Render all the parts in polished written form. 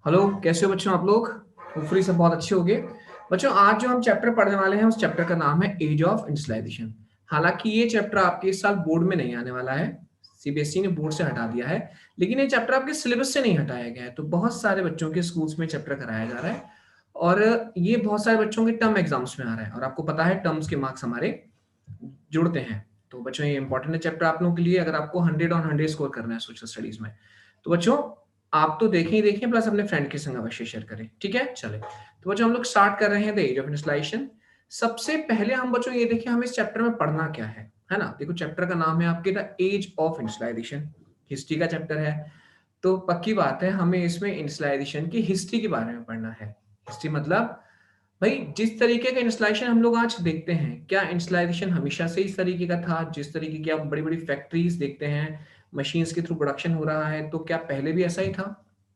Hello, कैसे हो बच्चों आप लोग? होपफुली सब बहुत अच्छे होंगे। बच्चों, आज जो हम चैप्टर पढ़ने वाले हैं उस चैप्टर का नाम है एज ऑफ इंडस्ट्रियलाइजेशन। हालांकि ये चैप्टर आपके इस साल बोर्ड में नहीं आने वाला है, सीबीएसई ने बोर्ड से हटा दिया है, लेकिन ये चैप्टर आपके सिलेबस से नहीं हटाया गया है। तो बहुत सारे बच्चों के स्कूल्स में चैप्टर कराया जा रहा है और ये बहुत सारे बच्चों के टर्म एग्जाम्स में आ रहा है। और आपको पता है टर्म्स के मार्क्स हमारे जुड़ते हैं। तो बच्चों, ये इंपॉर्टेंट है चैप्टर आप लोगों के लिए, अगर आपको 100 on 100 स्कोर करना है सोशल स्टडीज में। तो बच्चों, आप तो देखें ही देखें, प्लस अपने फ्रेंड के संग अवश्य शेयर करें। ठीक है, चले। तो बच्चों, हम लोग स्टार्ट कर रहे हैं द एज ऑफ इंडस्ट्रियलाइजेशन। सबसे पहले हम बच्चों ये देखें हमें इस चैप्टर में पढ़ना क्या है ना। देखो, चैप्टर का नाम है आपके the age of industrialisation, history का चैप्टर है। तो पक्की बात है हमें इसमें इंडस्ट्रियलाइजेशन की हिस्ट्री के बारे में पढ़ना है। हिस्ट्री मतलब भाई, जिस तरीके का इंस्टॉलेशन हम लोग आज देखते हैं, क्या इंस्टॉलेशन हमेशा से इस तरीके का था? जिस तरीके की आप बड़ी बड़ी फैक्ट्रीज देखते हैं, मशीन्स के थ्रू प्रोडक्शन हो रहा है, तो क्या पहले भी ऐसा ही था?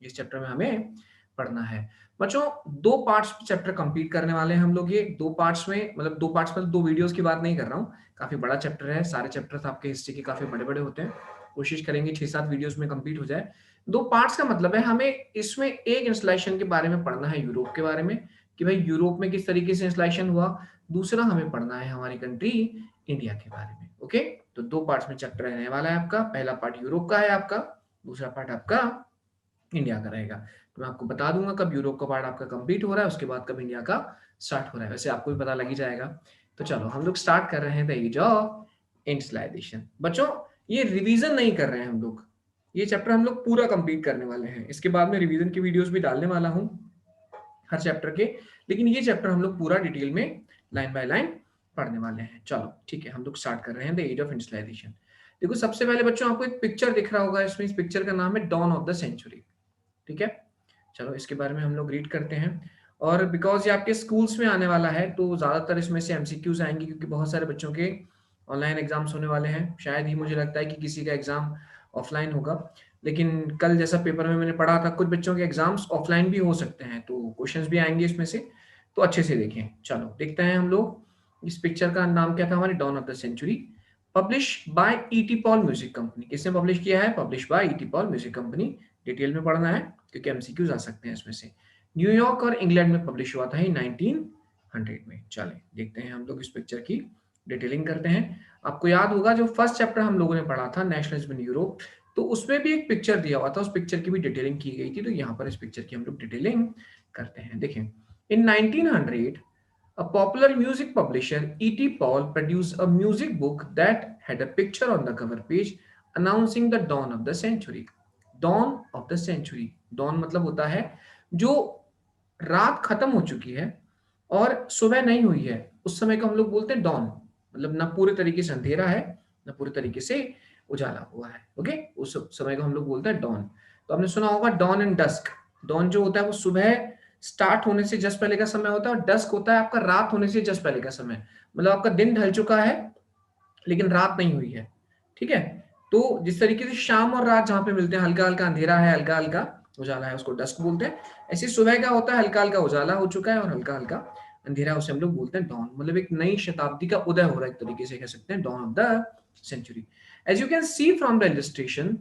इस चैप्टर में हमें पढ़ना है। बच्चों, दो पार्ट्स चैप्टर कंप्लीट करने वाले हैं हम लोग। ये दो पार्ट्स में, मतलब दो पार्ट्स में दो वीडियोस की बात नहीं कर रहा हूँ। काफी बड़ा चैप्टर है, सारे चैप्टर्स आपके हिस्ट्री के काफी बड़े बड़े होते हैं। कोशिश करेंगे 6-7 वीडियोस में कंप्लीट हो जाए। दो पार्ट्स का मतलब है हमें इसमें एक इंस्टॉलेशन के बारे में पढ़ना है, यूरोप के बारे में, कि भाई यूरोप में किस तरीके से इंस्टॉलेशन हुआ। दूसरा हमें पढ़ना है हमारी कंट्री इंडिया के बारे में। ओके, तो दो पार्ट्स में चैप्टर रहने वाला है आपका। पहला पार्ट यूरोप का है आपका, दूसरा पार्ट आपका इंडिया का रहेगा। तो मैं आपको बता दूंगा कब यूरोप का पार्ट आपका कंप्लीट हो रहा है, उसके बाद कब इंडिया का स्टार्ट हो रहा है। वैसे आपको भी पता लग ही जाएगा। तो चलो हम लोग स्टार्ट कर रहे हैं द एज ऑफ इंडस्ट्रियलाइजेशन। बच्चों, ये रिवीजन नहीं कर रहे हैं हम लोग, ये चैप्टर हम लोग पूरा कंप्लीट करने वाले हैं। इसके बाद में रिवीजन की वीडियोस भी डालने वाला हूँ हर चैप्टर के, लेकिन ये चैप्टर हम लोग पूरा डिटेल में लाइन बाय लाइन पढ़ने वाले हैं। चलो ठीक है, हम लोग स्टार्ट कर रहे हैं द एज ऑफ इंडस्ट्रियलाइजेशन। देखो, सबसे पहले बच्चों आपको एक पिक्चर दिख रहा होगा इसमें। इस पिक्चर का नाम है डॉन ऑफ द सेंचुरी। ठीक है, चलो इसके बारे में हम लोग रीड करते हैं। और बिकॉज ये आपके स्कूल्स में आने वाला है, तो ज्यादातर इसमें से एमसीक्यूज आएंगे, क्योंकि बहुत सारे बच्चों के ऑनलाइन एग्जाम्स होने वाले हैं। शायद ही मुझे लगता है कि किसी का एग्जाम ऑफलाइन होगा, लेकिन कल जैसा पेपर में मैंने पढ़ा था कुछ बच्चों के एग्जाम्स ऑफलाइन भी हो सकते हैं, तो क्वेश्चंस भी आएंगे इसमें से। तो अच्छे से देखें। चलो देखते हैं हम लोग। इस पिक्चर का नाम क्या था हमारे, dawn of the century. Publish by ET Paul music company. किसने पब्लिश किया है? Publish by ET Paul music company. Detail में पढ़ना है क्योंकि एमसीक्यूज आ सकते हैं इसमें से। न्यूयॉर्क और इंग्लैंड में पब्लिश हुआ था ही 1900 में। चले देखते हैं हम लोग इस पिक्चर की डिटेलिंग करते हैं। आपको याद होगा जो फर्स्ट चैप्टर हम लोगों ने पढ़ा था नेशनलिज्म इन यूरोप, तो उसमें भी एक पिक्चर दिया हुआ था, उस पिक्चर की भी डिटेलिंग की गई थी। तो यहाँ पर इस पिक्चर की हम लोग डिटेलिंग करते हैं। देखें, इन 1900 a popular music publisher E.T. Paul produced a music book that had a picture on the cover page announcing the dawn of the century. Dawn of the century. Dawn मतलब होता है जो रात खत्म हो चुकी है और सुबह नहीं हुई है, उस समय को हम लोग बोलते हैं डॉन। मतलब ना पूरे तरीके से अंधेरा है, ना पूरे तरीके से उजाला हुआ है। ओके, उस समय को हम लोग बोलते हैं डॉन। तो आपने सुना होगा डॉन एंड डस्क। डॉन जो होता है वो सुबह स्टार्ट होने से जस्ट पहले का समय होता है, और डस्क होता है आपका रात होने से जस्ट पहले का समय। मतलब आपका दिन ढल चुका है लेकिन रात नहीं हुई है। ठीक है, तो जिस तरीके से शाम और रात जहां पे मिलते हैं, हल्का हल्का अंधेरा है, हल्का हल्का उजाला है, उसको डस्क बोलते हैं। ऐसे सुबह का होता है हल्का हल्का उजाला हो चुका है और हल्का हल्का अंधेरा, उसे हम लोग बोलते हैं डॉन। मतलब एक नई शताब्दी का उदय हो रहा है, एक तरीके से कह सकते हैं, dawn of the century. As you can see from the illustration,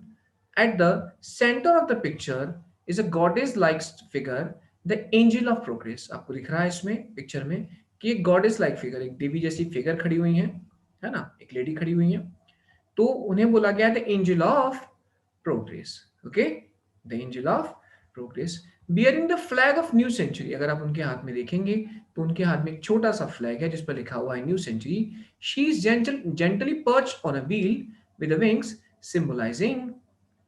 at the centre of the picture is a goddess like figure, the angel of progress. आपको दिख रहा है इसमें पिक्चर में कि एक गॉडेस लाइक फिगर, एक देवी जैसी फिगर खड़ी हुई है ना, एक लेडी खड़ी हुई है। तो उन्हें बोला गया the angel of progress. Okay, the angel of progress bearing the flag of new century. अगर आप उनके हाथ में देखेंगे तो उनके हाथ में एक छोटा सा फ्लैग है जिस पर लिखा हुआ है new century. She is gently perch on a wheel with wings symbolising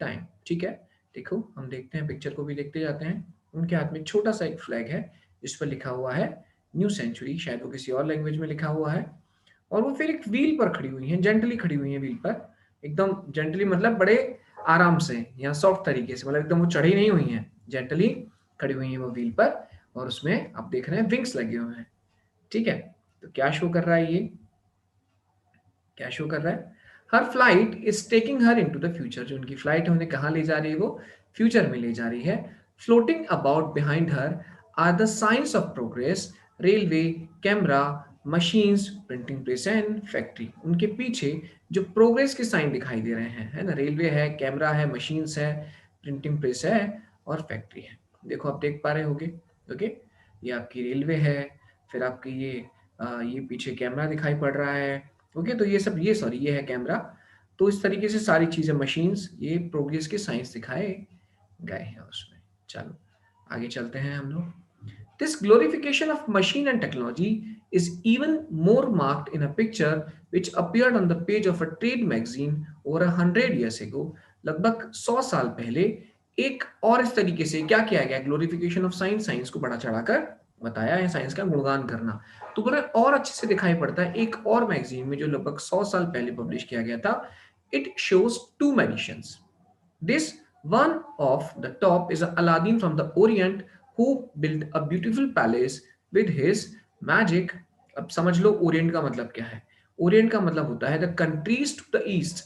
time. ठीक है, देखो हम देखते हैं, पिक्चर को भी देखते जाते हैं। उनके हाथ में छोटा सा एक फ्लैग है जिस पर लिखा हुआ है न्यू सेंचुरी। शायद वो किसी और लैंग्वेज में लिखा हुआ है। और वो फिर एक व्हील पर खड़ी हुई हैं, जेंटली खड़ी हुई हैं व्हील पर। एकदम जेंटली मतलब बड़े आराम से या सॉफ्ट तरीके से, मतलब एकदम वो चढ़ी नहीं हुई हैं, जेंटली खड़ी हुई हैं वो व्हील पर। और उसमें आप देख रहे हैं विंग्स लगे हुए हैं। ठीक है, तो क्या शो कर रहा है, ये क्या शो कर रहा है? Her flight is taking her into the future. जो उनकी फ्लाइट है उन्हें कहाँ ले जा रही है? वो फ्यूचर में ले जा रही है। Floating about behind her are the science of progress, railway, camera, machines, printing press and factory. उनके पीछे जो प्रोग्रेस के साइन दिखाई दे रहे हैं, है ना, रेलवे है, कैमरा है, मशीन्स है, प्रिंटिंग प्रेस है और फैक्ट्री है। देखो आप देख पा रहे होगे। ओके, ये आपकी रेलवे है, फिर आपकी ये पीछे कैमरा दिखाई पड़ रहा है। ओके, तो ये सब ये है कैमरा। तो इस तरीके से सारी चीजें मशीन्स, ये प्रोग्रेस के साइंस दिखाए गए हैं उसमें। चलो आगे चलते हैं हम लोग। This glorification of machine and technology is even more marked in a picture which appeared on the page of a trade magazine over 100 years ago. लगभग 100 साल पहले एक और इस तरीके से क्या किया गया, ग्लोरिफिकेशन ऑफ साइंस, साइंस को बड़ा चढ़ाकर बताया है, साइंस का गुणगान करना। तो पूरा और अच्छे से दिखाई पड़ता है एक और मैगजीन में जो लगभग 100 साल पहले पब्लिश किया गया था। It shows two magicians. This one of the top is Aladdin from the Orient who built a beautiful palace with his magic. अब समझ लो ओरिएंट का मतलब क्या है। ओरिएंट का मतलब होता है the countries to the east.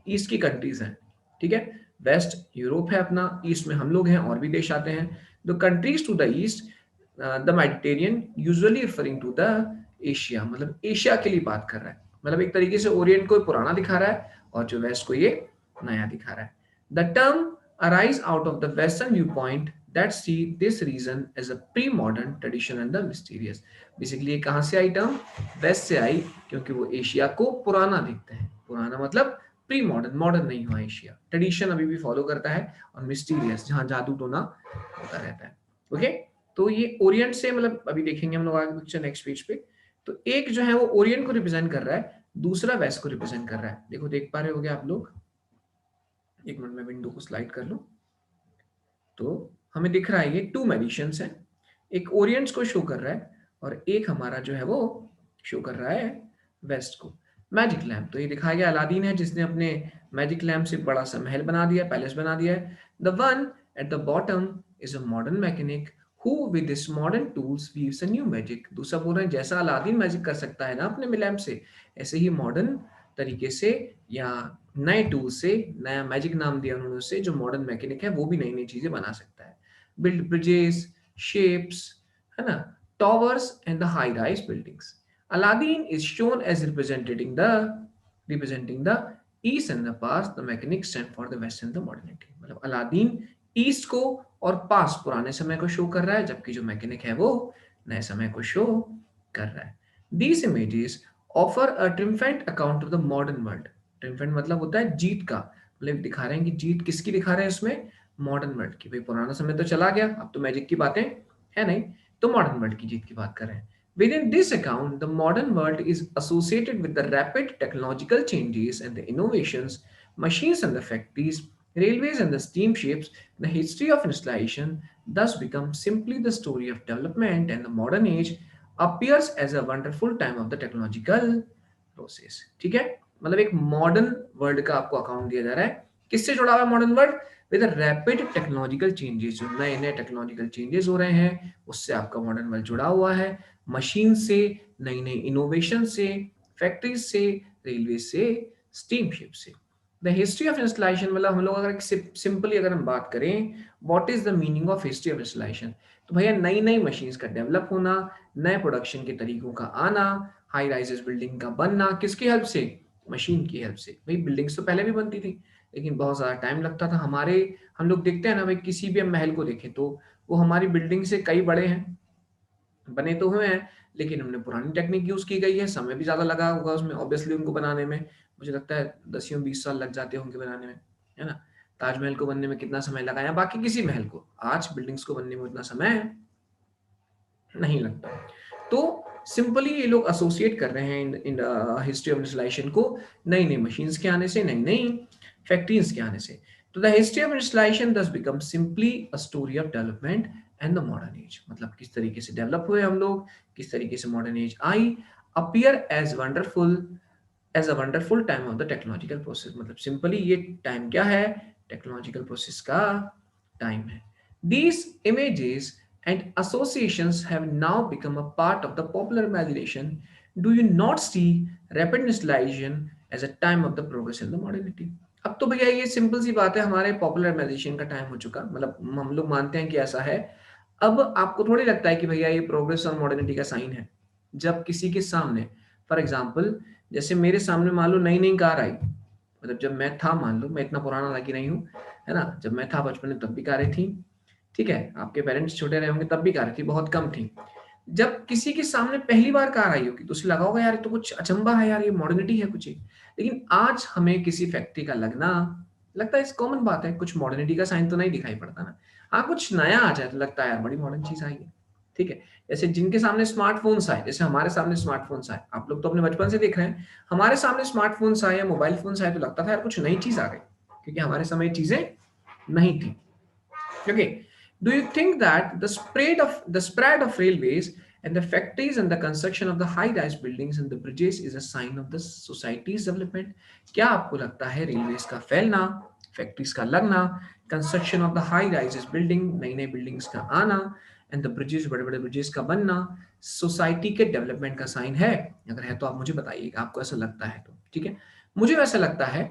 East की कंट्रीज हैं, ठीक है। वेस्ट यूरोप है अपना, ईस्ट में हम लोग हैं और भी देश आते हैं। The countries to the east, the Mediterranean, usually referring to the Asia, मतलब एशिया के लिए बात कर रहा है। मतलब एक तरीके से ओरिएंट को पुराना दिखा रहा है और जो वेस्ट को ये नया दिखा रहा है। The term arise out of the Western viewpoint that see this region as a pre-modern tradition and the mysterious. Basically ये कहाँ से आई टर्म? वेस्ट से आई, क्योंकि वो एशिया को पुराना दिखते हैं। पुराना मतलब प्री मॉडर्न, मॉडर्न नहीं हुआ एशिया, ट्रेडिशन अभी भी फॉलो करता है, और मिस्टीरियस जहाँ जादू टोना होता रहता है। ओके, तो ये ओरिएंट से, मतलब अभी देखेंगे हम लोग आगे पिक्चर नेक्स्ट पेज पे। तो एक जो है वो ओरिएंट को रिप्रेजेंट कर रहा है, दूसरा वेस्ट को रिप्रेजेंट कर रहा है। देखो देख पा रहे होगे आप लोग, एक मिनट में विंडो को स्लाइड कर लो। तो हमें दिख रहा है ये टू मैजिशियंस हैं, एक ओरिएंट्स को शो कर रहा है और एक हमारा जो है वो शो कर रहा है वेस्ट को। मैजिक लैम्प, तो ये दिखाया गया अलादीन है जिसने अपने मैजिक लैम्प से बड़ा सा महल बना दिया, पैलेस बना दिया है। The one at the bottom is a modern mechanic who with his modern tools weaves a new magic। दूसरा बोल रहे हैं जैसा अलादीन मैजिक कर सकता है ना अपने लैम्प से, ऐसे ही मॉडर्न तरीके से या नए टूल से, नया मैजिक नाम दिया उन्होंने उसे, जो मॉडर्न मैकेनिक है वो भी नई नई चीजें बना सकता है। बिल्ड ब्रिजेस, शेप्स, है ना, towers and the high rise buildings. Aladdin is shown as representing the east and the past, the mechanic stand for the west and the modernity। मतलब अलादीन ईस्ट को और पास पुराने समय को शो कर रहा है, जबकि जो मैकेनिक है वो नए समय को शो कर रहा है। These images offer a triumphant account of the modern world। triumphant मतलब होता है जीत का, मतलब दिखा रहे हैं कि जीत किसकी दिखा रहे हैं उसमें, मॉडर्न वर्ल्ड की। भाई पुराना समय तो चला गया, अब तो मैजिक की बातें है नहीं, तो मॉडर्न वर्ल्ड की जीत की बात कर रहे हैं। Within this account, the modern world is associated with the rapid technological changes and the innovations, machines and the factories, railways and the steamships. The history of industrialization thus becomes simply the story of development, and the modern age appears as a wonderful time of the technological process। ठीक है, मतलब एक modern world का आपको account दिया जा रहा है, किससे जुड़ा हुआ है modern world? With rapid technological changes, जो नए नए टेक्नोलॉजिकल चेंजेस हो रहे हैं उससे आपका मॉडर्न वर्ल्ड जुड़ा हुआ है। मशीन से, नई नई इनोवेशन से, फैक्ट्रीज से, रेलवे से, स्टीमशिप से। द हिस्ट्री ऑफ इंस्टॉलेशन, मतलब हम लोग अगर सिंपली अगर हम बात करें, what is the meaning of history of installation, तो भैया नई नई मशीन्स का डेवलप होना, नए प्रोडक्शन के तरीकों का आना, हाई राइजेस बिल्डिंग का बनना, किसकी हेल्प से? मशीन की हेल्प से। भाई बिल्डिंग्स तो पहले भी बनती थी लेकिन बहुत ज़्यादा टाइम लगता था। हम लोग देखते हैं ना भाई, किसी भी हम महल को देखें तो वो हमारी बिल्डिंग से कई बड़े हैं, बने तो हुए हैं लेकिन हमने पुरानी टेक्निक यूज की गई है, समय भी ज्यादा लगा होगा उसमें ऑब्वियसली उनको बनाने में। मुझे लगता है 10 20 साल लग जाते होंगे बनाने में, है ना। ताजमहल को बनने में कितना समय लगा, या बाकी किसी महल को, आज बिल्डिंग्स को बनने में उतना समय नहीं लगता। तो सिंपली ये लोग एसोसिएट कर रहे हैं इन हिस्ट्री ऑफ इंस्टॉलेशन को नई नई मशीन्स के आने से, नई नई फैक्ट्रीज के आने से। तो द हिस्ट्री ऑफ इंस्टॉलेशन दस become simply a story of development and the modern age. मतलब किस तरीके से डेवलप हुए हम लोग, किस तरीके से modern age I, appear as a wonderful time of the technological process. मतलब सिंपली ये टाइम क्या है, टेक्नोलॉजिकल प्रोसेस का टाइम है। These images and associations have now become a part of the popular imagination. Do you not see rapid industrialization as a time of the progress in the modernity? अब तो भैया ये simple सी बात है, हमारे popular imagination का time हो चुका, मतलब हम लोग मानते हैं कि ऐसा है। अब आपको थोड़ी लगता है कि भैया ये प्रोग्रेस और मॉडर्निटी का साइन है, जब किसी के सामने, फॉर एग्जाम्पल जैसे मेरे सामने मान लो नई नई कार आई, मतलब जब मैं था, मान लो मैं इतना पुराना लगी नहीं हूँ, है ना, जब मैं था बचपन में तब भी कारें थी, ठीक है, आपके पेरेंट्स छोटे रहे होंगे तब भी कार थी, बहुत कम थी। जब किसी के सामने पहली बार कार आई होगी तो उसे लगा होगा यार ये तो कुछ अचंभा है यार, ये मॉडर्निटी है कुछ ही। लेकिन आज हमें किसी फैक्ट्री का लगना लगता है इस कॉमन बात है, कुछ मॉडर्निटी का साइन तो नहीं दिखाई पड़ता ना। हाँ, कुछ नया आ जाए तो लगता है यार बड़ी मॉडर्न चीज आई है। ठीक है, जैसे जिनके सामने स्मार्टफोन्स आए, जैसे हमारे सामने स्मार्टफोन्स आए, आप लोग तो अपने बचपन से देख रहे हैं, हमारे सामने स्मार्टफोन्स आए या मोबाइल फोन्स आए तो लगता था यार कुछ नई चीज आ गई, क्योंकि हमारे समय ये चीजें नहीं थी। Okay. Do you think that the spread of railways and the factories and the construction of the high-rise buildings and the bridges is a sign of the society's development? क्या आपको लगता है रेलवेज का फैलना, फैक्ट्रीज का लगना, construction of the high rises building, नई नई बिल्डिंग्स का आना एंड द ब्रिजेस, बड़े बड़े ब्रिजेस का बनना सोसाइटी के डेवलपमेंट का साइन है? अगर है तो आप मुझे बताइएगा, आपको ऐसा लगता है तो। ठीक है, मुझे वैसा लगता है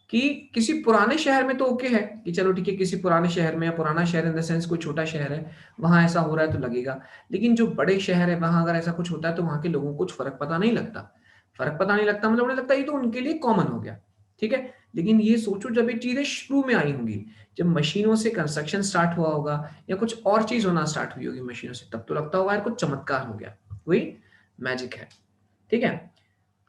कि किसी पुराने शहर में तो ओके है कि चलो ठीक है, किसी पुराने शहर में, या पुराना शहर इन द सेंस कोई छोटा शहर है, वहां ऐसा हो रहा है तो लगेगा। लेकिन जो बड़े शहर है वहां अगर ऐसा कुछ होता है तो वहां के लोगों को कुछ फर्क पता नहीं लगता। फर्क पता नहीं लगता मतलब उन्हें लगता है ये तो उनके लिए कॉमन हो गया। ठीक है, लेकिन ये सोचो जब ये चीजें शुरू में आई होंगी, जब मशीनों से कंस्ट्रक्शन स्टार्ट हुआ होगा या कुछ और चीज होना स्टार्ट हुई होगी मशीनों से, तब तो लगता होगा यार कुछ चमत्कार हो गया, कोई मैजिक है। ठीक है,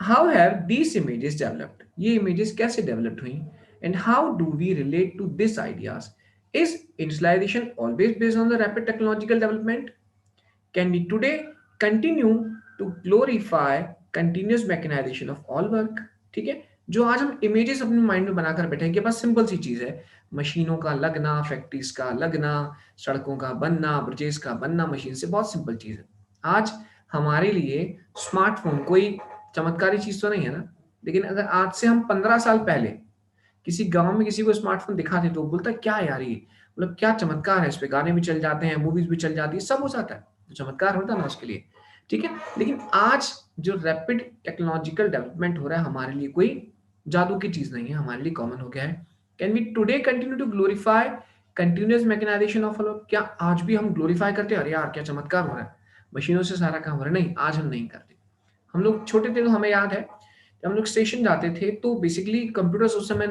how have these images developed? ये images कैसे developed हुई? And how do we relate to these ideas? Is industrialization always based on the rapid technological development? Can we today continue to glorify continuous mechanization of all work? ठीक है, जो आज हम images अपने mind में बनाकर बैठे हैं कि बस सिंपल सी चीज है, मशीनों का लगना, फैक्ट्रीज का लगना, सड़कों का बनना, ब्रिजेस का बनना मशीन से, बहुत सिंपल चीज है। आज हमारे लिए स्मार्टफोन कोई चमत्कारी चीज तो नहीं है ना। लेकिन अगर आज से हम 15 साल पहले किसी गांव में किसी को स्मार्टफोन दिखाते तो वो बोलता है क्या यार ये, मतलब क्या चमत्कार है, इस पे गाने भी चल जाते हैं, मूवीज भी चल जाती है, सब हो जाता है, तो चमत्कार होता है ना उसके लिए। ठीक है, लेकिन आज जो रैपिड टेक्नोलॉजिकल डेवलपमेंट हो रहा है हमारे लिए कोई जादू की चीज नहीं है, हमारे लिए कॉमन हो गया है। Can we today continue to glorify continuous mechanisation of work? क्या आज भी हम ग्लोरीफाई करते हैं, अरे यार क्या चमत्कार हो रहा है, मशीनों से सारा काम हो रहा है? नहीं, आज हम नहीं करते। हम लोग छोटे थे तो हमें याद है जब हम लोग स्टेशन जाते थे तो बेसिकली कंप्यूटर्स उस समय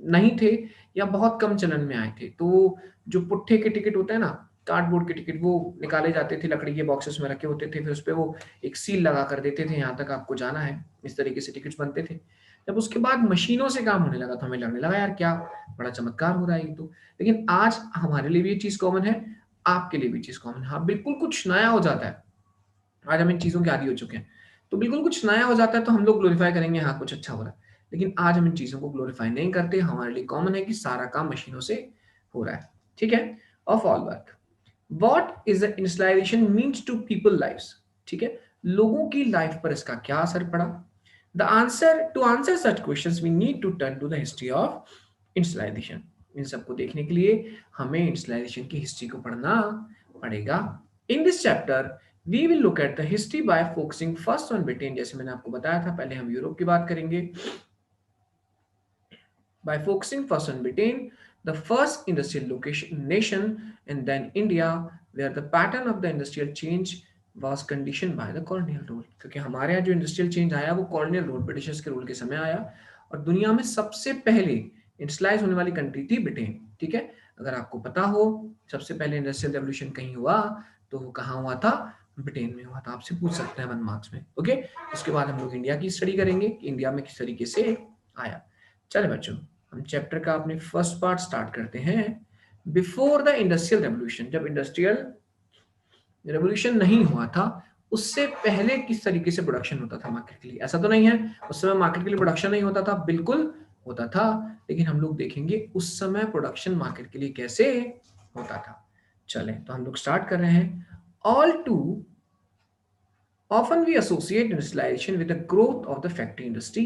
नहीं थे या बहुत कम चलन में आए थे, तो जो पुट्ठे के टिकट होते हैं ना, कार्डबोर्ड के टिकट, वो निकाले जाते थे, लकड़ी के बॉक्सेस में रखे होते थे, फिर उस पे वो एक सील लगा कर देते थे, यहाँ तक आपको जाना है, इस तरीके से टिकट्स बनते थे। जब उसके बाद मशीनों से काम होने लगा तो हमें लगने लगा यार क्या बड़ा चमत्कार हो रहा है ये तो। लेकिन आज हमारे लिए भी ये चीज कॉमन है, आपके लिए भी चीज कॉमन है। हाँ, बिल्कुल कुछ नया हो जाता है, आज हम इन चीजों के आदी हो चुके हैं, तो बिल्कुल कुछ नया हो जाता है तो हम लोग ग्लोरीफाई करेंगे, हाँ कुछ अच्छा हो रहा है। लेकिन आज हम इन चीजों को ग्लोरीफाई नहीं करते, हमारे लिए कॉमन है कि सारा काम मशीनों से हो रहा है। ठीक है, of all work. What is the industrialisation means to people lives? ठीक है, लोगों की लाइफ पर इसका क्या असर पड़ा? The answer to answer such questions we need to turn to the history of industrialisation. इन सबको देखने के लिए हमें इंडस्ट्रियलाइजेशन की हिस्ट्री को पढ़ना पड़ेगा। In this chapter we will look at the history by focusing first on Britain. जैसे मैंने आपको बताया था, पहले हम यूरोप की बात करेंगे। By focusing first on Britain, the first industrial location nation, and then India, where the pattern of the industrial change was conditioned by the colonial rule। क्योंकि हमारे यहाँ जो इंडस्ट्रियल चेंज आया वो कॉलोनियल रूल, ब्रिटिशर्स के rule के समय आया, और दुनिया में सबसे पहले इंडस्ट्रियलाइज होने वाली कंट्री थी ब्रिटेन। ठीक है, अगर आपको पता हो सबसे पहले इंडस्ट्रियल रेवोल्यूशन कहीं हुआ तो वो कहाँ हुआ था? ब्रिटेन में हुआ था। आपसे पूछ सकते हैं 1 मार्क्स में। ओके, उसके बाद हम लोग इंडिया की स्टडी करेंगे कि इंडिया में किस तरीके से आया। चले बच्चों, हम चैप्टर का अपने फर्स्ट पार्ट स्टार्ट करते हैं। बिफोर द इंडस्ट्रियल रेवोल्यूशन, जब इंडस्ट्रियल रेवोल्यूशन नहीं हुआ था उससे पहले किस तरीके से प्रोडक्शन होता था मार्केट के लिए? ऐसा तो नहीं है उस समय मार्केट के लिए प्रोडक्शन नहीं होता था, बिल्कुल होता था, लेकिन हम लोग देखेंगे उस समय प्रोडक्शन मार्केट के लिए कैसे होता था। चले तो हम लोग स्टार्ट कर रहे हैं। All too often we associate industrialization with the growth of the factory industry.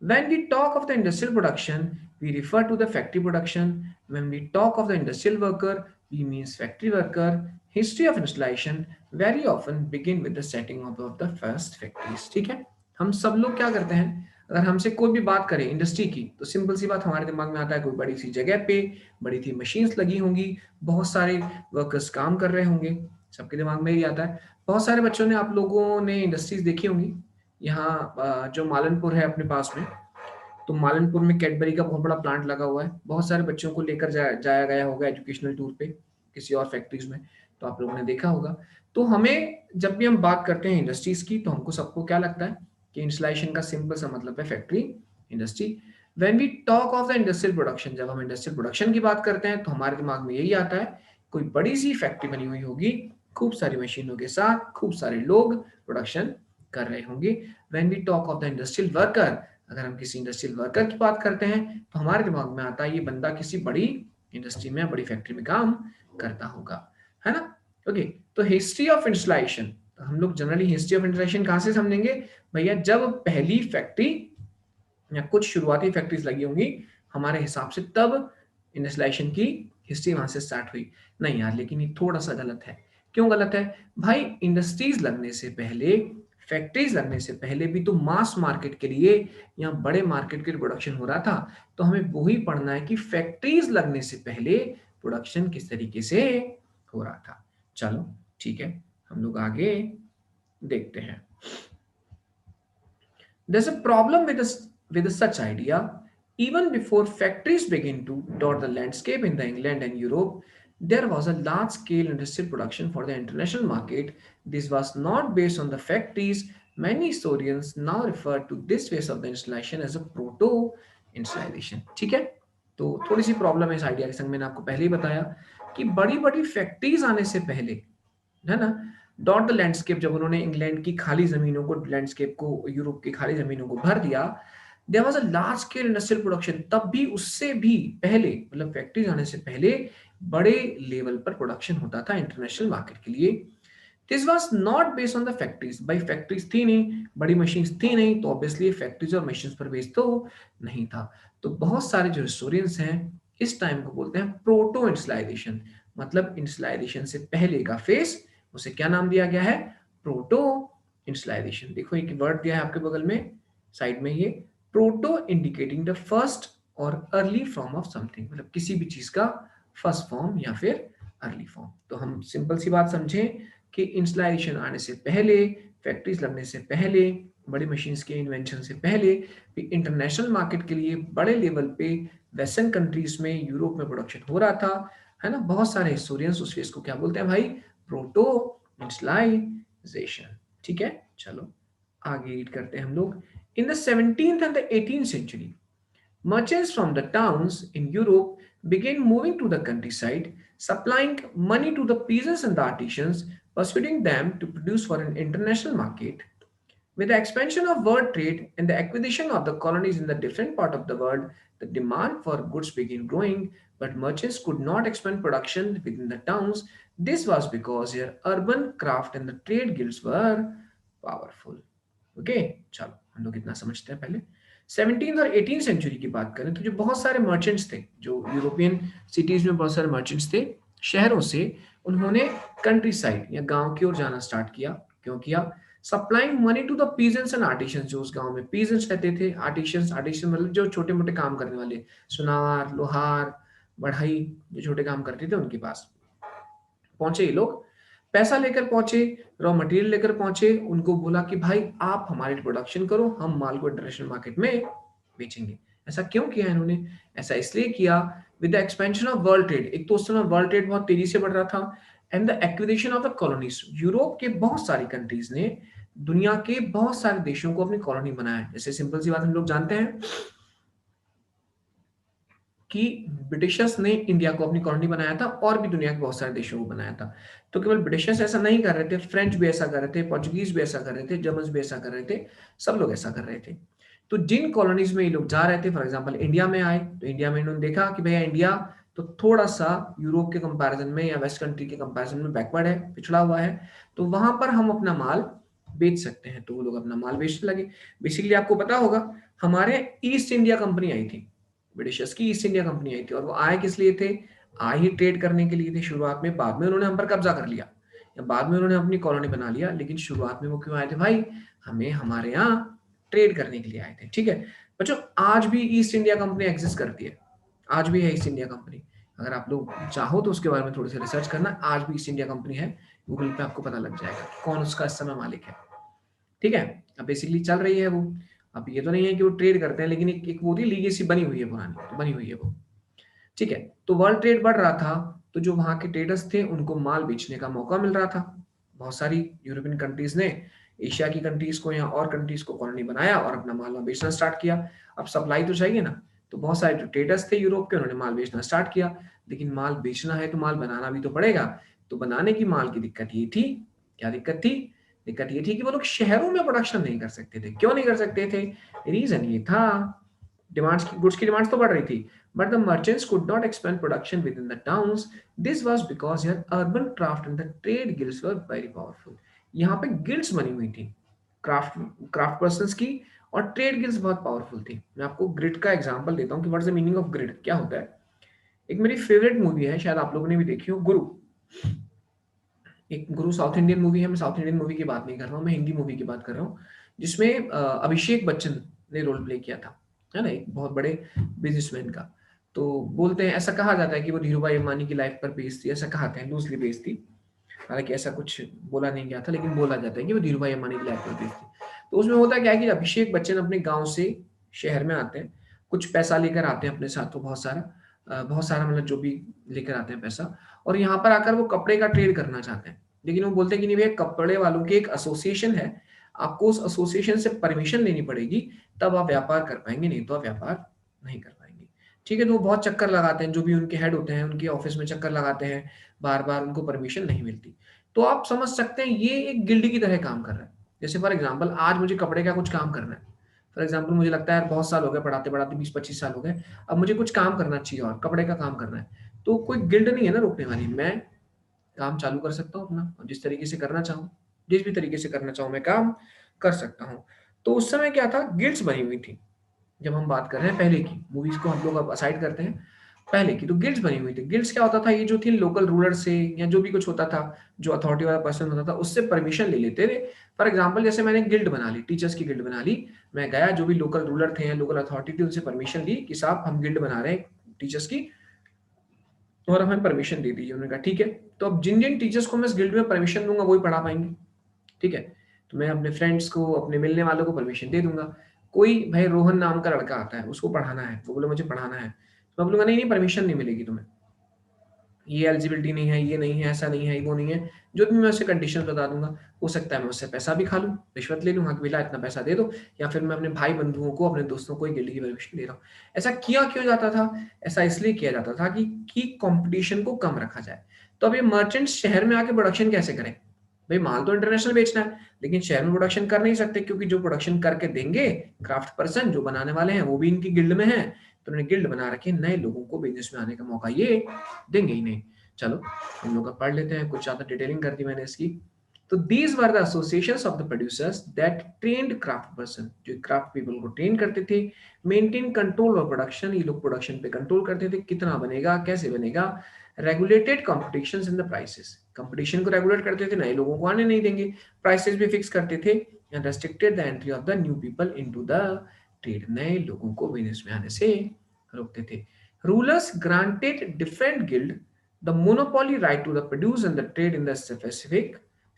When we talk of the industrial production, we refer to the factory production. When we talk of the industrial worker, we means factory worker. History of industrialization very often begin with the setting up of the first factories। ठीक है, हम सब लोग क्या करते हैं, अगर हमसे कोई भी बात करें इंडस्ट्री की तो सिंपल सी बात हमारे दिमाग में आता है, कोई बड़ी सी जगह पे बड़ी थी मशीन्स लगी होंगी, बहुत सारे वर्कर्स काम कर रहे होंगे, सबके दिमाग में ही आता है। बहुत सारे बच्चों ने, आप लोगों ने इंडस्ट्रीज देखी होंगी। यहाँ जो मालनपुर है अपने पास में, तो मालनपुर में कैडबरी का बहुत बड़ा प्लांट लगा हुआ है, बहुत सारे बच्चों को लेकर जाया गया होगा एजुकेशनल टूर पे, किसी और फैक्ट्रीज में, तो आप लोगों ने देखा होगा। तो हमें जब भी हम बात करते हैं इंडस्ट्रीज की, तो हमको सबको क्या लगता है कि इंस्टॉलेशन का सिंपल सा मतलब है factory, industry. When we talk of the industrial production, जब हम इंडस्ट्रियल प्रोडक्शन की बात करते हैं तो हमारे दिमाग में यही आता है, कोई बड़ी सी फैक्ट्री बनी हुई होगी, खूब सारी मशीनों के साथ खूब सारे लोग प्रोडक्शन कर रहे होंगे। When we talk of the industrial worker, अगर हम किसी इंडस्ट्रियल वर्कर की बात करते हैं तो हमारे दिमाग में आता है ये बंदा किसी बड़ी इंडस्ट्री में, बड़ी फैक्ट्री में काम करता होगा, है ना। ओके, तो हिस्ट्री ऑफ इंडस्ट्रियलाइजेशन, हम लोग जनरली हिस्ट्री ऑफ इंडस्ट्रियलाइजेशन कहाँ से समझेंगे भैया, जब पहली फैक्ट्री या कुछ शुरुआती फैक्ट्रीज लगी होंगी हमारे हिसाब से, तब इंडस्ट्रियलाइजेशन की हिस्ट्री वहां से स्टार्ट हुई। नहीं यार, लेकिन ये थोड़ा सा गलत है। क्यों गलत है भाई? इंडस्ट्रीज लगने से पहले, फैक्ट्रीज लगने से पहले भी तो मास मार्केट के लिए या बड़े मार्केट के लिए प्रोडक्शन हो रहा था। तो हमें वही पढ़ना है कि फैक्ट्रीज लगने से पहले प्रोडक्शन किस तरीके से हो रहा था। चलो ठीक है, हम लोग आगे देखते हैं। There's a problem with such idea. Even before factories began to dot the landscape in the England and Europe, there was a large-scale industrial production for the international market. This was not based on the factories. Many historians now refer to this phase of the installation as a proto-installation. ठीक है, तो थोड़ी सी problem है इस idea के संग। मैंने आपको पहले ही बताया कि बड़ी बड़ी फैक्ट्रीज आने से पहले, है ना, डॉट द लैंडस्केप, जब उन्होंने इंग्लैंड की खाली जमीनों को, लैंडस्केप को, यूरोप की खाली जमीनों को भर दिया, there was a large scale industrial production. तब भी, उससे भी पहले, मतलब फैक्ट्री आने से पहले बड़े लेवल पर प्रोडक्शन होता था इंटरनेशनल मार्केट के लिए। This was not based on the factories. भाई फैक्ट्रीज थी नहीं, बड़ी मशीन्स थी नहीं, तो ऑब्वियसली फैक्ट्रीज और मशीन्स पर बेस्ड तो नहीं था। तो बहुत सारे जो हिस्टोरियंस हैं इस टाइम को बोलते हैं प्रोटो इंडस्ट्रियलाइजेशन, मतलब इंडस्ट्रियलाइजेशन से पहले का फेस, उसे क्या नाम दिया गया है? Proto industrialisation. देखो एक वर्ड दिया है आपके बगल में साइड में, ये प्रोटो इंडिकेटिंग द फर्स्ट और अर्ली फॉर्म ऑफ समथिंग, मतलब किसी भी चीज का फर्स्ट फॉर्म या फिर अर्ली फॉर्म। तो हम सिंपल सी बात समझें कि इंडस्ट्रियलाइजेशन आने से पहले, फैक्ट्रीज लगने से पहले, बड़ी मशीन्स के इन्वेंशन से पहले भी इंटरनेशनल मार्केट के लिए बड़े लेवल पे वेस्टर्न कंट्रीज में, यूरोप में प्रोडक्शन हो रहा था, है ना। बहुत सारे हिस्टोरियंस उस फेज को क्या बोलते हैं भाई? Proto industrialisation. ठीक है, चलो आगे रीड करते हैं हम लोग। In the 17th and the 18th century, merchants from the towns in Europe began moving to the countryside, supplying money to the peasants and the artisans, persuading them to produce for an international market. With the expansion of world trade and the acquisition of the colonies in the different part of the world, the demand for goods began growing, but merchants could not expand production within the towns. This was because their urban craft and the trade guilds were powerful. Okay, चलो हम लोग इतना समझते हैं। पहले 17th और 18th century की बात करें तो जो बहुत सारे मर्चेंट्स थे, जो यूरोपियन सिटीज में बहुत सारे मर्चेंट्स थे, शहरों से उन्होंने कंट्री साइड या गांव की ओर जाना स्टार्ट किया। क्यों किया? Supplying money to the peasants and artisans. जो उस गांव में पीजेंट्स रहते थे, आर्टिशंस, आर्टिशन मतलब जो छोटे मोटे काम करने वाले, सुनार, लोहार, बढ़ई, जो छोटे काम करते थे, उनके पास पहुंचे ये लोग, पैसा लेकर पहुंचे, रॉ मटेरियल लेकर पहुंचे, उनको बोला कि भाई आप हमारी प्रोडक्शन करो, हम माल को इंटरनेशनल मार्केट में बेचेंगे। ऐसा क्यों किया इन्होंने? ऐसा इसलिए किया with the expansion of world trade. एक तो उस समय वर्ल्ड ट्रेड बहुत तेजी से बढ़ रहा था, and the acquisition of the colonies. Europe के बहुत सारी कंट्रीज ने दुनिया के बहुत सारे देशों को अपनी कॉलोनी बनाया। जैसे सिंपल सी बात हम लोग जानते हैं कि ब्रिटिशर्स ने इंडिया को अपनी कॉलोनी बनाया था, और भी दुनिया के बहुत सारे देशों को बनाया था। तो केवल ब्रिटिशर्स ऐसा नहीं कर रहे थे, फ्रेंच भी ऐसा कर रहे थे, पोर्चुगीज भी ऐसा कर रहे थे, जर्मन भी ऐसा कर रहे थे, सब लोग ऐसा कर रहे थे। तो जिन कॉलोनीज में ये लोग जा रहे थे, फॉर एग्जाम्पल इंडिया में आए, तो इंडिया में इन्होंने देखा कि भैया इंडिया तो थोड़ा सा यूरोप के कंपैरिजन में या वेस्ट कंट्री के कंपैरिजन में बैकवर्ड है, पिछड़ा हुआ है, तो वहां पर हम अपना माल बेच सकते हैं। तो वो लोग अपना माल बेचने लगे। बेसिकली आपको पता होगा, हमारे ईस्ट इंडिया कंपनी आई थी, ब्रिटिशर्स की ईस्ट इंडिया कंपनी आई थी, और वो आए किस लिए थे? आए ही ट्रेड करने के लिए थे शुरुआत में। बाद में उन्होंने हम पर कब्जा कर लिया, या बाद में उन्होंने अपनी कॉलोनी बना लिया, लेकिन शुरुआत में वो क्यों आए थे भाई? हमें हमारे यहाँ ट्रेड करने के लिए आए थे। ठीक है बच्चों, आज भी ईस्ट इंडिया कंपनी एग्जिस्ट करती है, आज भी है ईस्ट इंडिया कंपनी। अगर आप लोग चाहो तो उसके बारे में थोड़ी सी रिसर्च करना, आज भी ईस्ट इंडिया कंपनी है, गूगल पे आपको पता लग जाएगा कौन उसका इस समय मालिक है। ठीक है, अब बेसिकली चल रही है वो। अब ये तो नहीं है कि वो ट्रेड करते हैं, लेकिन एक वो लीगेसी बनी हुई है, पुरानी तो बनी हुई है वो। ठीक है, तो वर्ल्ड ट्रेड बढ़ रहा था, तो जो वहाँ के ट्रेडर्स थे उनको माल बेचने का मौका मिल रहा था। बहुत सारी यूरोपियन कंट्रीज ने एशिया की कंट्रीज को या और कंट्रीज को कॉलोनी बनाया और अपना माल वहाँ बेचना स्टार्ट किया। अब सप्लाई तो चाहिए ना, तो बहुत सारे जो ट्रेडर्स थे यूरोप के, उन्होंने माल बेचना स्टार्ट किया। लेकिन माल बेचना है तो माल बनाना भी तो पड़ेगा। तो बनाने की माल की दिक्कत ये थी, क्या दिक्कत थी? दिक्कत ये थी कि वो लोग शहरों में प्रोडक्शन नहीं कर सकते थे। क्यों नहीं कर सकते थे? रीजन ये था, डिमांड्स की, गुड्स की डिमांड्स तो बढ़ रही थी, but the merchants could not expand production with in the towns. This was because your urban craft and the trade guilds were very powerful. यहाँ पे गिल्ड्स बनी हुई थी, क्राफ्ट क्राफ्ट पर्संस की, और ट्रेड गिल्ड्स बहुत पावरफुल थी। मैं आपको ग्रिड का एग्जांपल देता हूँ कि what is the meaning of grid, क्या होता है। एक मेरी फेवरेट मूवी है, शायद आप लोगों ने भी देखी हो, गुरु। एक गुरु साउथ इंडियन मूवी है। मैं साउथ इंडियन मूवी की बात नहीं कर रहा हूँ, मैं हिंदी मूवी की बात कर रहा हूँ, जिसमें अभिषेक बच्चन ने रोल प्ले किया था, है ना, एक बहुत बड़े बिजनेसमैन का। तो बोलते हैं, ऐसा कहा जाता है कि वो धीरूभाई अंबानी की लाइफ पर बेस्ड थी, ऐसा कहते हैं, लूजली बेस्ड थी। हालांकि ऐसा कुछ बोला नहीं गया था, लेकिन बोला जाता है कि वो धीरूभाई अंबानी की लाइफ पर बेस्ड थी। तो उसमें होता क्या है कि अभिषेक बच्चन अपने गाँव से शहर में आते हैं, कुछ पैसा लेकर आते हैं अपने साथ, तो बहुत सारा मतलब जो भी लेकर आते हैं पैसा, और यहाँ पर आकर वो कपड़े का ट्रेड करना चाहते हैं। लेकिन वो बोलते हैं कि नहीं भैया, कपड़े वालों की एक एसोसिएशन है, आपको उस एसोसिएशन से परमिशन लेनी पड़ेगी, तब आप व्यापार कर पाएंगे, नहीं तो आप व्यापार नहीं कर पाएंगे। ठीक है, तो वो बहुत चक्कर लगाते हैं, जो भी उनके हेड होते हैं उनके ऑफिस में चक्कर लगाते हैं, बार बार उनको परमिशन नहीं मिलती। तो आप समझ सकते हैं ये एक गिल्ड की तरह काम कर रहा है। जैसे फॉर एग्जाम्पल आज मुझे कपड़े का कुछ काम करना है, फॉर एग्जाम्पल मुझे लगता है यार बहुत साल हो गए पढ़ाते पढ़ाते, 20-25 साल हो गए, अब मुझे कुछ काम करना चाहिए और कपड़े का काम करना है, तो कोई गिल्ड नहीं है ना रोकने वाली, मैं काम चालू कर सकता हूँ अपना, और जिस तरीके से करना चाहूँ, जिस भी तरीके से करना चाहूँ मैं काम कर सकता हूँ। तो उस समय क्या था, गिल्ड्स बनी हुई थी। जब हम बात कर रहे हैं पहले की मूवीज को, हम लोग अब असाइड करते हैं, पहले की तो गिल्ड्स बनी हुई थी। गिल्ड्स क्या होता था, ये जो थी लोकल रूलर से या जो भी कुछ होता था, जो अथॉरिटी वाला पर्सन होता था, उससे परमिशन ले लेते थे। फॉर एग्जाम्पल जैसे मैंने गिल्ड बना ली, टीचर्स की गिल्ड बना ली, मैं गया, जो भी लोकल रूलर थे या लोकल अथॉरिटी थी, उनसे परमिशन ली कि साहब हम गिल्ड बना रहे हैं टीचर्स की, और हमें परमिशन दे दीजिए। उन्होंने कहा ठीक है। तो अब जिन जिन टीचर्स को मैं इस गिल्ड में परमिशन दूंगा वही पढ़ा पाएंगे। ठीक है, तो मैं अपने फ्रेंड्स को, अपने मिलने वालों को परमिशन दे दूंगा। कोई भाई रोहन नाम का लड़का आता है, उसको पढ़ाना है, वो बोले मुझे पढ़ाना है, तो मैं बोलूंगा नहीं नहीं, परमिशन नहीं मिलेगी तुम्हें, ये एलिजिबिलिटी नहीं है, ये नहीं है, ऐसा नहीं है, वो नहीं है, जो भी मैं उसे कंडीशन बता दूंगा। हो सकता है मैं उससे पैसा भी खा लूँ, रिश्वत ले लूँ, हाँ कि भैया इतना पैसा दे दो, या फिर मैं अपने भाई बंधुओं को, अपने दोस्तों को गिल्ड की परमिशन दे रहा हूँ। ऐसा किया क्यों जाता था? ऐसा इसलिए किया जाता था कि कंपटीशन को कम रखा जाए। तो अब ये मर्चेंट्स शहर में आके प्रोडक्शन कैसे करें? भाई माल तो इंटरनेशनल बेचना है, लेकिन शहर में प्रोडक्शन कर नहीं सकते, क्योंकि जो प्रोडक्शन करके देंगे क्राफ्ट पर्सन जो बनाने वाले हैं वो भी इनकी गिल्ड में है, तो उन्होंने गिल्ड बना रखे, नए लोगों को बिजनेस में आने का मौका ये देंगे ही नहीं। चलो हम लोग अब पढ़ लेते हैं, कुछ ज्यादा डिटेलिंग कर दी मैंने इसकी। तो these were the associations of the producers that trained craft person, जो क्राफ्ट पीपल को ट्रेन करते थे, मेंटेन कंट्रोल ऑफ प्रोडक्शन, ये लोग प्रोडक्शन पे कंट्रोल करते थे, कितना बनेगा, कैसे बनेगा, regulated competition in the prices, competition को रेगुलेट करते थे, नए लोगों को आने नहीं देंगे, प्राइसेस भी फिक्स करते थे, and restricted the entry of the new people into the trade, नए लोगों को बिजनेस में आने से रोकते थे। Rulers granted different guild the monopoly right to the produce and the trade in the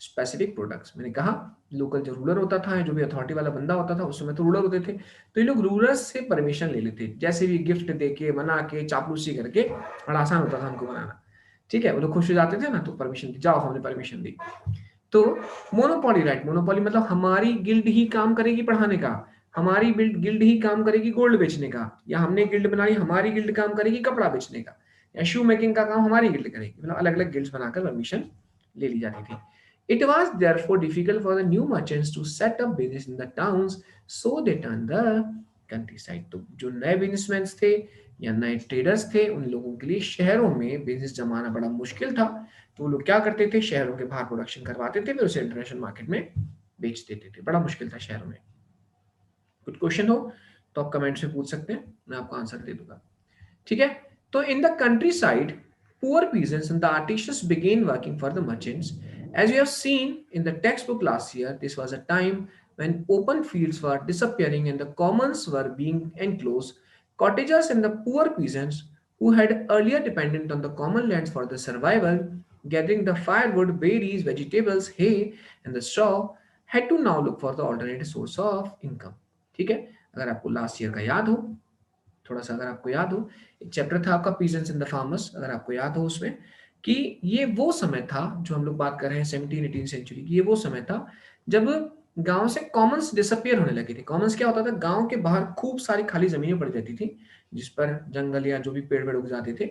specific products। मैंने कहा लोकल जो रूलर होता था, जो भी अथॉरिटी वाला बंदा होता था, उस समय तो रूलर होते थे, तो ये लोग रूलर्स से परमिशन ले लेते, जैसे भी गिफ्ट दे के, बना के, चापलूसी करके, बड़ा आसान होता था उनको बनाना। ठीक है, वो लोग खुश हो जाते थे ना, तो परमिशन दी, जाओ हमने परमिशन दी। तो मोनोपोली राइट, मोनोपोली मतलब हमारी गिल्ड ही काम करेगी पढ़ाने का, हमारी गिल्ड ही काम करेगी गोल्ड बेचने का, या हमने गिल्ड बनाई, हमारी गिल्ड काम करेगी कपड़ा बेचने का, या शू मेकिंग का काम हमारी गिल्ड करेगी, मतलब अलग अलग गिल्ड्स बनाकर परमिशन ले ली जाती थी। It was therefore difficult for the new merchants to set up business in the towns, so they turned the countryside। तो जो नए बिजनेसमैन थे या नए ट्रेडर्स थे, उन लोगों के लिए शहरों में बिजनेस जमाना बड़ा मुश्किल था, तो वो लोग क्या करते थे, शहरों के बाहर प्रोडक्शन करवाते थे, फिर उसे इंटरनेशनल मार्केट में बेच देते थे। बड़ा मुश्किल था शहरों में। कुछ क्वेश्चन हो तो आप कमेंट में पूछ सकते हैं, मैं आपको आंसर दे दूंगा। ठीक है, तो in the country side poor peasants and the artisans began working for the merchants. As we have seen in the textbook last year, this was a time when open fields were disappearing and the commons were being enclosed. Cottagers and the poor peasants who had earlier depended on the common lands for their survival, gathering the firewood, berries, vegetables, hay, and the straw, had to now look for the alternate source of income। ठीक है, अगर आपको last year का याद हो, थोड़ा सा अगर आपको याद हो, एक चैप्टर था आपका पीजेंट्स एंड द फार्मर्स, अगर आपको याद हो उसमें कि ये वो समय था, जो हम लोग बात कर रहे हैं 17-18 सेंचुरी की, ये वो समय था जब गाँव से कॉमन्स डिसअपीयर होने लगे थे। कॉमन्स क्या होता था? गाँव के बाहर खूब सारी खाली ज़मीनें पड़ जाती थी, जिस पर जंगल या जो भी पेड़-वेड़ उग जाते थे।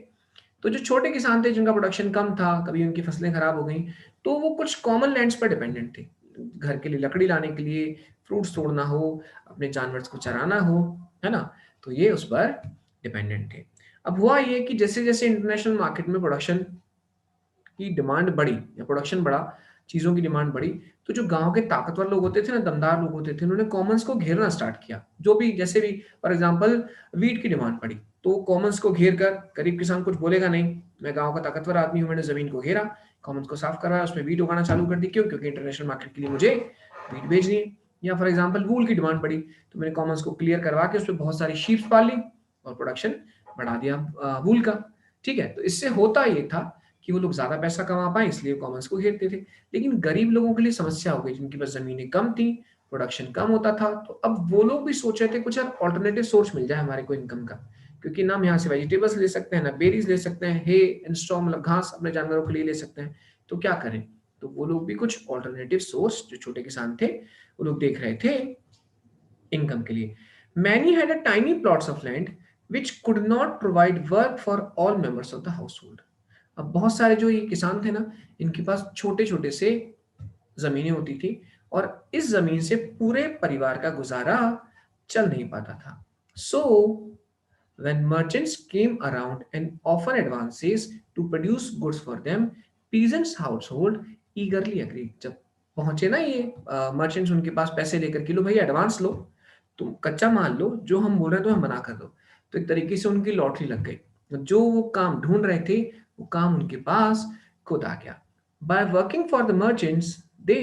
तो जो छोटे किसान थे जिनका प्रोडक्शन कम था, कभी उनकी फसलें खराब हो गई, तो वो कुछ कॉमन लैंड्स पर डिपेंडेंट थे। घर के लिए लकड़ी लाने के लिए, फ्रूट्स तोड़ना हो, अपने जानवर्स को चराना हो, है ना? तो ये उस पर डिपेंडेंट थे। अब हुआ ये कि जैसे-जैसे इंटरनेशनल मार्केट में प्रोडक्शन की डिमांड बढ़ी या प्रोडक्शन बढ़ा, चीज़ों की डिमांड बढ़ी, तो जो गाँव के ताकतवर लोग होते थे ना, दमदार लोग होते थे, उन्होंने कॉमन्स को घेरना स्टार्ट किया। जो भी जैसे भी फॉर एग्ज़ाम्पल व्हीट की डिमांड बढ़ी, तो कॉमन्स को घेर कर गरीब किसान कुछ बोलेगा नहीं, मैं गाँव का ताकतवर आदमी हूँ, मैंने ज़मीन को घेरा, कॉमन्स को साफ करवाया, उसमें व्हीट उगाना चालू कर दी। क्यों? क्योंकि इंटरनेशनल मार्केट के लिए मुझे व्हीट भेजनी है। या फॉर एग्ज़ाम्पल वूल की डिमांड बढ़ी, तो मैंने कॉमन्स को क्लियर करवा के उसपे बहुत सारी शीप्स पाल ली और प्रोडक्शन बढ़ा दिया वूल का। ठीक है? तो इससे होता ये था कि वो लोग ज़्यादा पैसा कमा पाएँ, इसलिए कॉमर्स को घेरते थे। लेकिन गरीब लोगों के लिए समस्या हो गई, जिनके पास ज़मीनें कम थी, प्रोडक्शन कम होता था, तो अब वो लोग भी सोच रहे थे कुछ यार अल्टरनेटिव सोर्स मिल जाए हमारे को इनकम का। क्योंकि ना हम यहाँ से वेजिटेबल्स ले सकते हैं, ना बेरीज़ ले सकते हैं, हे एंड स्ट्रॉ मतलब घास अपने जानवरों के लिए ले सकते हैं, तो क्या करें? तो वो लोग भी कुछ अल्टरनेटिव सोर्स जो छोटे किसान थे, वो लोग देख रहे थे इनकम के लिए। Many had a tiny plots of land which could not provide work for all members of the household. अब बहुत सारे जो ये किसान थे ना, इनके पास छोटे-छोटे से ज़मीनें होती थी और इस ज़मीन से पूरे परिवार का गुज़ारा चल नहीं पाता था। So, when merchants came around and offered advances to produce goods for them, peasants' household eagerly agreed. जब पहुंचे ना ये मर्चेंट्स उनके पास पैसे लेकर कि लो भैया एडवांस लो, तुम कच्चा माल लो, जो हम बोल रहे हैं तो हम बना कर दो। तो एक तरीके से उनकी लॉटरी लग गई। तो जो वो काम ढूंढ रहे थे, वो काम उनके पास खुद आ गया। By working for the merchants they,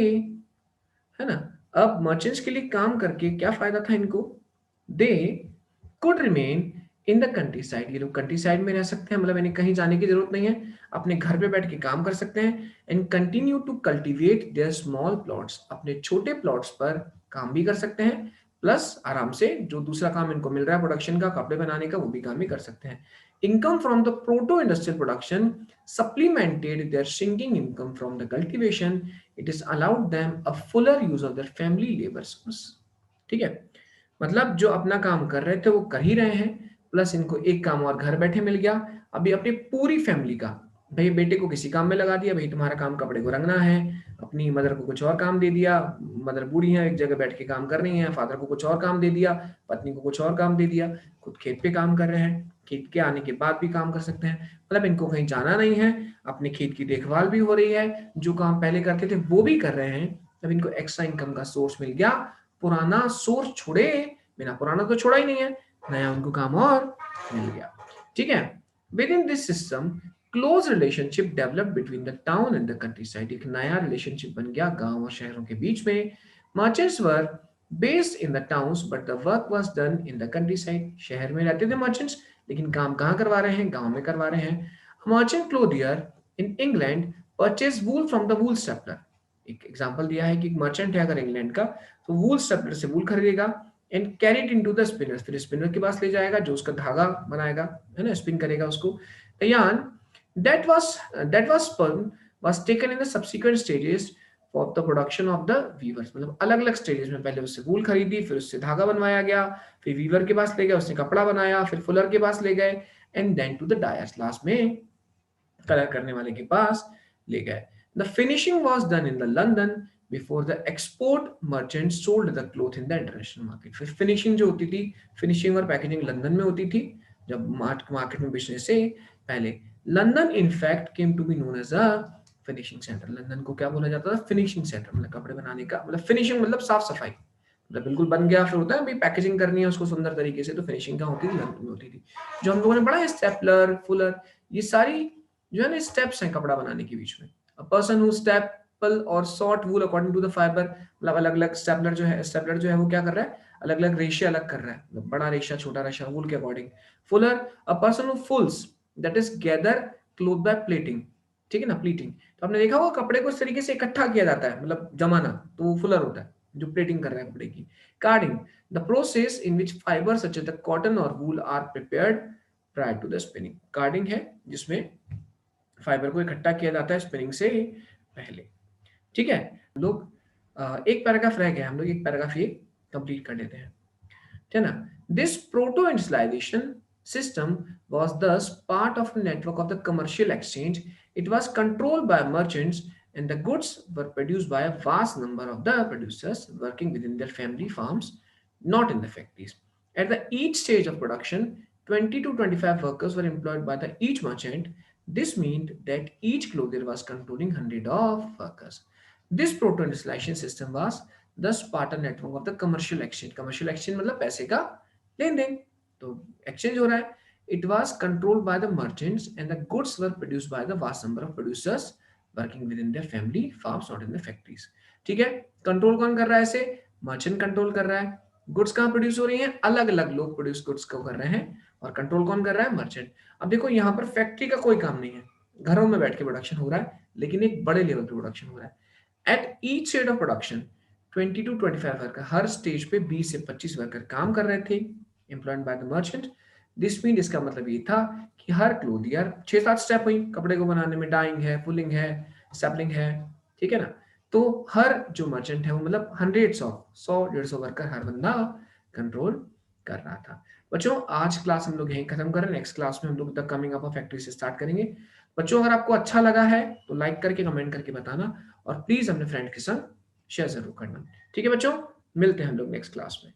है ना? अब मर्चेंट्स के लिए काम करके क्या फायदा था इनको? They could remain in the country side. ये लोग कंट्री साइड में रह सकते हैं, मतलब इन्हें कहीं जाने की जरूरत नहीं है, अपने घर पे बैठ के काम कर सकते हैं। And continue to cultivate their small plots, अपने छोटे प्लॉट्स पर काम भी कर सकते हैं, प्लस आराम से जो दूसरा काम इनको मिल रहा है प्रोडक्शन का, कपड़े बनाने का, वो भी काम भी कर सकते हैं। Income from the proto industrial production supplemented their shrinking income from the cultivation. It is allowed them a fuller use of their family labor source. ठीक है? मतलब जो अपना काम कर रहे थे वो कर ही रहे हैं, प्लस इनको एक काम और घर बैठे मिल गया। अभी अपनी पूरी फैमिली का, भाई बेटे को किसी काम में लगा दिया, भाई तुम्हारा काम कपड़े को रंगना है, अपनी मदर को कुछ और काम दे दिया, मदर बूढ़ी है एक जगह बैठ के काम कर रही हैं, फादर को कुछ और काम दे दिया, पत्नी को कुछ और काम दे दिया, खुद खेत पे काम कर रहे हैं, खेत के आने के बाद भी काम कर सकते हैं, मतलब इनको कहीं जाना नहीं है, अपने खेत की देखभाल भी हो रही है, जो काम पहले करते थे वो भी कर रहे हैं। अब इनको एक्स्ट्रा इनकम का सोर्स मिल गया, पुराना सोर्स छोड़े, बिना पुराना तो छोड़ा ही नहीं है, नया उनको काम और मिल गया। ठीक है? With in this system close relationship develop between the town and the country side. एक नया रिलेशनशिप बन गया गांव और शहरों के बीच में। Merchants were based in the towns but the work was done in the country side. शहर में रहते थे मर्चेंट्स, लेकिन काम कहाँ करवा रहे हैं? गांव में करवा रहे हैं। Merchant clothier in England purchase wool from the wool stapler. एक एग्जांपल दिया है कि मर्चेंट है अगर इंग्लैंड का, तो वूल स्टेपलर से वूल खरीदेगा and carry it into the spinner, फिर स्पिनर के पास ले जाएगा जो उसका धागा बनाएगा, है ना, स्पिन करेगा उसको। यान that was that was sperm was taken in the subsequent stages for the production of the weavers। मतलब अलग अलग स्टेजेस में, पहले उससे वूल खरीदी, फिर उससे धागा बनवाया गया, फिर वीवर के पास ले गए, उसने कपड़ा बनाया, फिर फुलर के पास ले गए, and then to the dyers, last में कलर करने वाले के पास ले गए। The finishing was done in the London before the export merchant sold the cloth in the international market. फिर फिनिशिंग जो होती थी, फिनिशिंग और पैकेजिंग लंदन में होती थी, जब मार्केट में बेचने से पहले। London in fact came to be known as a finishing centre. London को क्या बोला जाता था? फिनिशिंग सेंटर, मतलब कपड़े बनाने का, मतलब फिनिशिंग मतलब साफ सफाई, मतलब बिल्कुल बन गया, फिर होता है भाई पैकेजिंग करनी है उसको सुंदर तरीके से, तो फिनिशिंग कहाँ होती थी? लंदन में होती थी। जो हम लोगों ने पढ़ा है स्टेपलर, फुलर, ये सारी जो है ना स्टेप्स हैं कपड़ा बनाने के बीच में। A person who staple or sort wool according to the fibre, मतलब अलग अलग स्टेपलर जो है वो क्या कर रहा है? अलग अलग रेशिया अलग कर रहा है, मतलब बड़ा रेशिया छोटा रेशिया वूल के अकॉर्डिंग। Fuller a person who fulls, that is gather cloth by pleating. ठीक है ना, प्लीटिंग। तो आपने देखा होगा कपड़े को इस तरीके से इकट्ठा किया जाता है, मतलब जमाना, तो वो फुलर होता है जो प्लेटिंग कर रहा है कपड़े की। Carding the process in which fibre such as the cotton or wool are prepared prior to the spinning. Carding है जिसमें फाइबर को इकट्ठा किया जाता है स्पिनिंग से पहले। ठीक है, लोग एक पैराग्राफ रह गया, हम लोग एक पैराग्राफ ये कंप्लीट कर लेते हैं, ठीक है ना। This proto industrialisation system was thus part of the network of the commercial exchange. It was controlled by merchants, and the goods were produced by a vast number of the producers working within their family farms, not in the factories. At the each stage of production, 20 to 25 workers were employed by the each merchant. This meant that each clothier was controlling hundred of workers. This proto-industrialization system was thus part of network of the commercial exchange. Commercial exchange मतलब पैसे का लेन then, तो exchange हो रहा है. It was controlled by the merchants and the goods were produced by the vast number of producers working with in their family farms, not in the factories. ठीक है, control कौन कर रहा है इसे? मर्चेंट कंट्रोल कर रहा है. गुड्स कहाँ प्रोड्यूस हो रही हैं? अलग अलग लोग प्रोड्यूस गुड्स को कर रहे हैं, और कंट्रोल कौन कर रहा है? मर्चेंट. अब देखो यहाँ पर फैक्ट्री का कोई काम नहीं है, घरों में बैठ के प्रोडक्शन हो रहा है, लेकिन एक बड़े लेवल पे प्रोडक्शन हो रहा है. At each stage of production 20 to 25 worker, her stage पे 20 से 25 वर्कर काम कर रहे थे, employed by the merchant. This mean, इसका मतलब ये था कि हर क्लोथियर 6-7 स्टेप हुई कपड़े को बनाने में, डाइंग है, पुलिंग है, सैपलिंग है, ठीक है ना. तो हर जो मर्चेंट है वो मतलब हंड्रेड्स ऑफ 100-150 वर्कर हर बंदा कंट्रोल कर रहा था. बच्चों आज क्लास हम लोग यहीं खत्म कर रहे हैं, नेक्स्ट क्लास में हम लोग the coming up of factory से स्टार्ट करेंगे. बच्चों अगर आपको अच्छा लगा है तो लाइक करके कमेंट करके बताना, और प्लीज अपने फ्रेंड के साथ शेयर जरूर करना. ठीक है बच्चों, मिलते हैं हम लोग नेक्स्ट क्लास में.